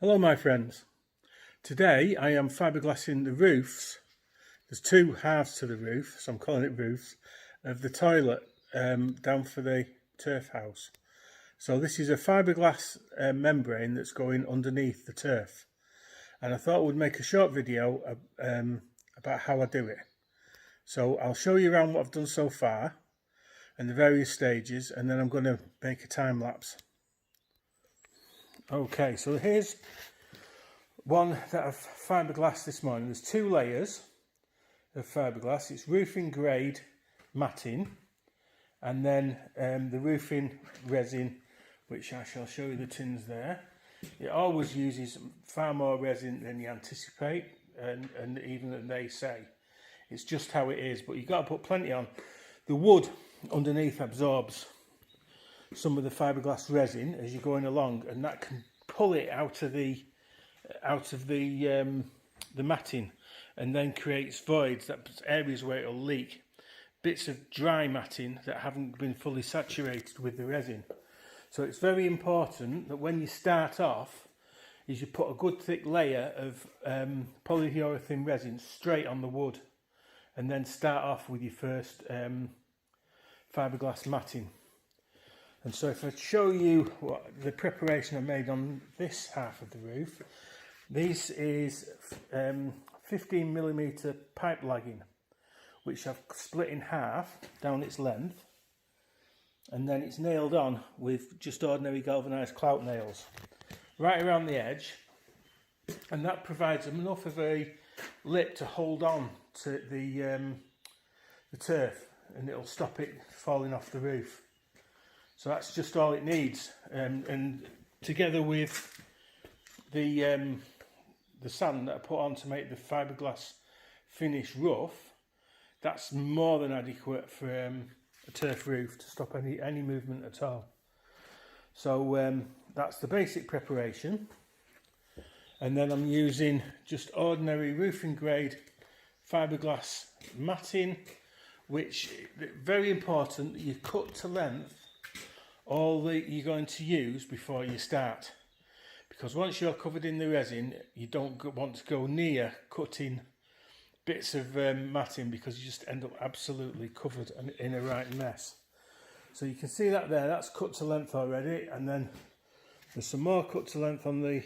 Hello my friends. Today I am fiberglassing the roofs. There's two halves to the roof, so I'm calling it roofs, of the toilet down for the turf house. So this is a fiberglass membrane that's going underneath the turf. And I thought I would make a short video about how I do it. So I'll show you around what I've done so far and the various stages, and then I'm going to make a time lapse. Okay, so here's one that I've fiberglassed this morning. There's two layers of fiberglass. It's roofing grade matting, and then the roofing resin, which I shall show you the tins there. It always uses far more resin than you anticipate, and even than they say. It's just how it is, but you've got to put plenty on. The wood underneath absorbs some of the fiberglass resin as you're going along, and that can pull it out of the matting, and then creates voids, that areas where it'll leak, bits of dry matting that haven't been fully saturated with the resin. So it's very important that when you start off is you put a good thick layer of polyurethane resin straight on the wood, and then start off with your first fiberglass matting. And so if I show you what the preparation I made on this half of the roof, this is 15mm pipe lagging, which I've split in half down its length, and then it's nailed on with just ordinary galvanised clout nails right around the edge, and that provides enough of a lip to hold on to the turf, and it'll stop it falling off the roof. So that's just all it needs, and together with the sand that I put on to make the fiberglass finish rough, that's more than adequate for a turf roof to stop any movement at all. So that's the basic preparation, and then I'm using just ordinary roofing grade fiberglass matting, which very important that you cut to length all that you're going to use before you start, because once you're covered in the resin, you don't want to go near cutting bits of matting, because you just end up absolutely covered and in a right mess. So you can see that there, that's cut to length already, and then there's some more cut to length on the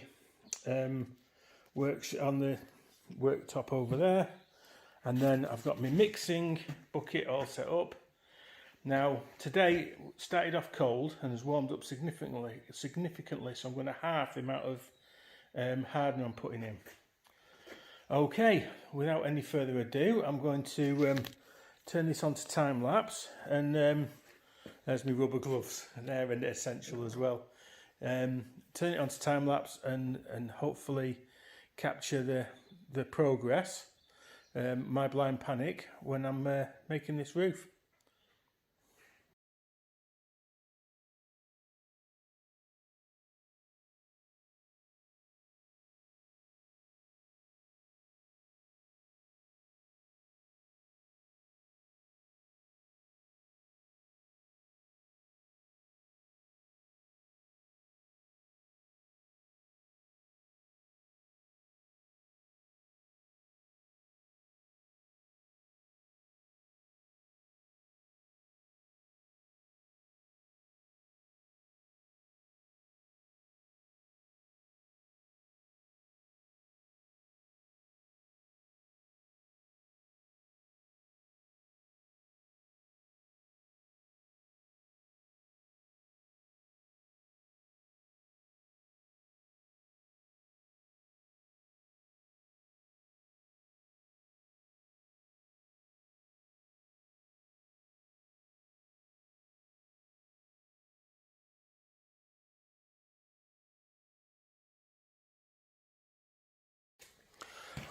worktop over there, and then I've got my mixing bucket all set up. Now today started off cold and has warmed up significantly, so I'm going to halve the amount of hardener I'm putting in. Okay, without any further ado, I'm going to turn this on to time lapse, and there's my rubber gloves, and they're essential as well. Turn it on to time lapse and hopefully capture the progress, my blind panic when I'm making this roof.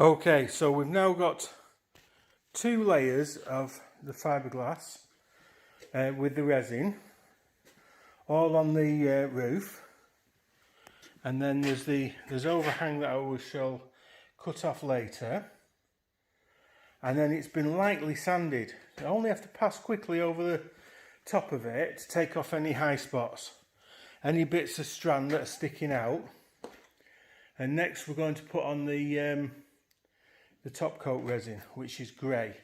Okay, so we've now got two layers of the fiberglass with the resin all on the roof, and then there's overhang that I shall cut off later, and then it's been lightly sanded. I only have to pass quickly over the top of it to take off any high spots, any bits of strand that are sticking out, And next we're going to put on the top coat resin, which is grey.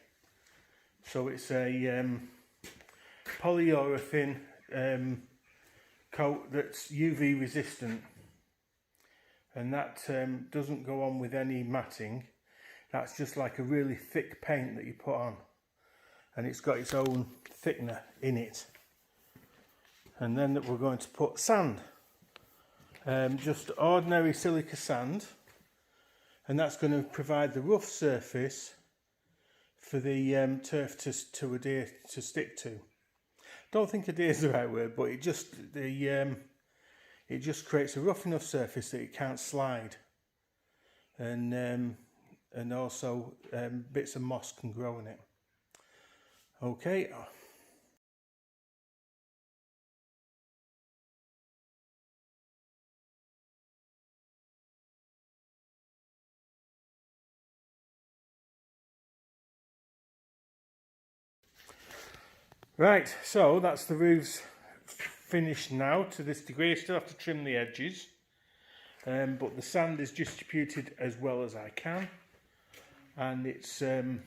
So it's a polyurethane coat that's UV resistant, and that doesn't go on with any matting. That's just like a really thick paint that you put on, and it's got its own thickener in it. And then that we're going to put sand, just ordinary silica sand, and that's going to provide the rough surface for the turf to adhere, to stick to. Don't think adhere is the right word, but it just creates a rough enough surface that it can't slide, and also bits of moss can grow in it. Okay. Right, so that's the roof's finished now to this degree. I still have to trim the edges, but the sand is distributed as well as I can, and it's the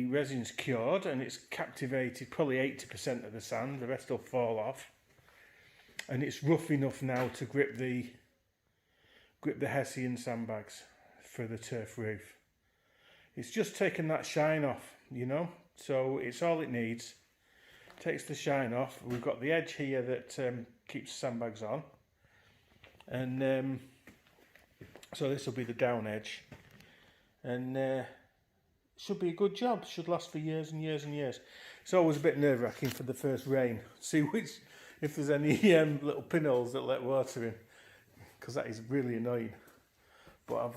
resin's cured and it's captivated probably 80% of the sand. The rest will fall off, and it's rough enough now to grip the Hessian sandbags for the turf roof. It's just taken that shine off, you know. So it's all it needs. Takes the shine off. We've got the edge here that keeps the sandbags on, and so this will be the down edge, and should be a good job. Should last for years and years and years. It's always a bit nerve-wracking for the first rain. See if there's any little pinholes that let water in, because that is really annoying. But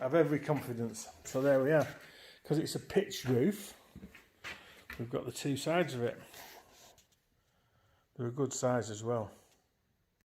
I've every confidence. So there we are. Because it's a pitched roof, we've got the two sides of it. They're a good size as well.